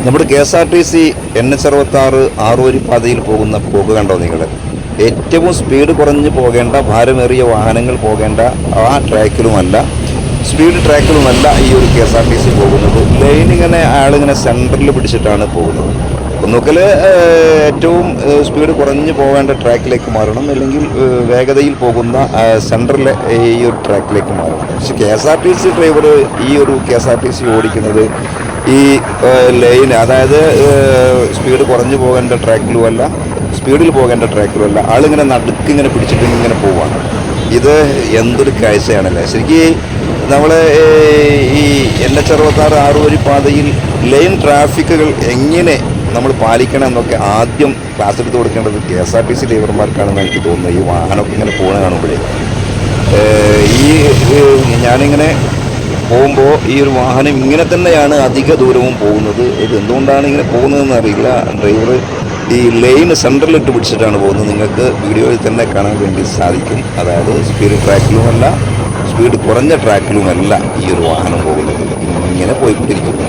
നമ്മുടെ KSRTC NH66 ആറുവരി പാതയിൽ പോകുന്ന പോക്ക് കണ്ടോ നിങ്ങൾ? ഏറ്റവും സ്പീഡ് കുറഞ്ഞ് പോകേണ്ട ഭാരമേറിയ വാഹനങ്ങൾ പോകേണ്ട ആ ട്രാക്കിലുമല്ല, സ്പീഡ് ട്രാക്കിലുമല്ല ഈ ഒരു KSRTC പോകുന്നത്. ലൈനിങ്ങനെ ആളിങ്ങനെ സെൻറ്ററിൽ പിടിച്ചിട്ടാണ് പോകുന്നത്. ഒന്നുകിൽ ഏറ്റവും സ്പീഡ് കുറഞ്ഞ് പോകേണ്ട ട്രാക്കിലേക്ക് മാറണം, അല്ലെങ്കിൽ വേഗതയിൽ പോകുന്ന സെൻറ്ററിലെ ഈ ഒരു ട്രാക്കിലേക്ക് മാറണം. പക്ഷെ KSRTC ഡ്രൈവർ ഈ ഒരു KSRTC ഓടിക്കുന്നത് ഈ ലൈൻ, അതായത് സ്പീഡ് കുറഞ്ഞു പോകേണ്ട ട്രാക്കിലുമല്ല, സ്പീഡിൽ പോകേണ്ട ട്രാക്കിലുമല്ല, ആളിങ്ങനെ നടുക്കിങ്ങനെ പിടിച്ചിട്ട് ഇങ്ങനെ പോവുകയാണ്. ഇത് എന്തൊരു കാഴ്ചയാണല്ലേ ശരിക്കും. നമ്മൾ ഈ NH66 ആറുവരി പാതയിൽ ലൈൻ ട്രാഫിക്കുകൾ എങ്ങനെ നമ്മൾ പാലിക്കണം എന്നൊക്കെ ആദ്യം ക്ലാസ് എടുത്ത് കൊടുക്കേണ്ടത് KSRTC ഡ്രൈവർമാർക്കാണെന്ന് എനിക്ക് തോന്നുന്നത്. ഈ വാഹനമൊക്കെ ഇങ്ങനെ പോകുന്ന കാണുമ്പോഴേ ഞാനിങ്ങനെ പോകുമ്പോൾ ഈ ഒരു വാഹനം ഇങ്ങനെ തന്നെയാണ് അധിക ദൂരവും പോകുന്നത്. ഇത് എന്തുകൊണ്ടാണ് ഇങ്ങനെ പോകുന്നതെന്ന് അറിയില്ല. ഡ്രൈവർ ഈ ലൈൻ സെൻറ്ററിലിട്ട് പിടിച്ചിട്ടാണ് പോകുന്നത്. നിങ്ങൾക്ക് വീഡിയോയിൽ തന്നെ കാണാൻ വേണ്ടി സാധിക്കും. അതായത് സ്പീഡ് ട്രാക്കിലുമല്ല, സ്പീഡ് കുറഞ്ഞ ട്രാക്കിലുമല്ല ഈ ഒരു വാഹനം പോകുന്നത്. ഇങ്ങനെ പോയിക്കൊണ്ടിരിക്കുന്നു.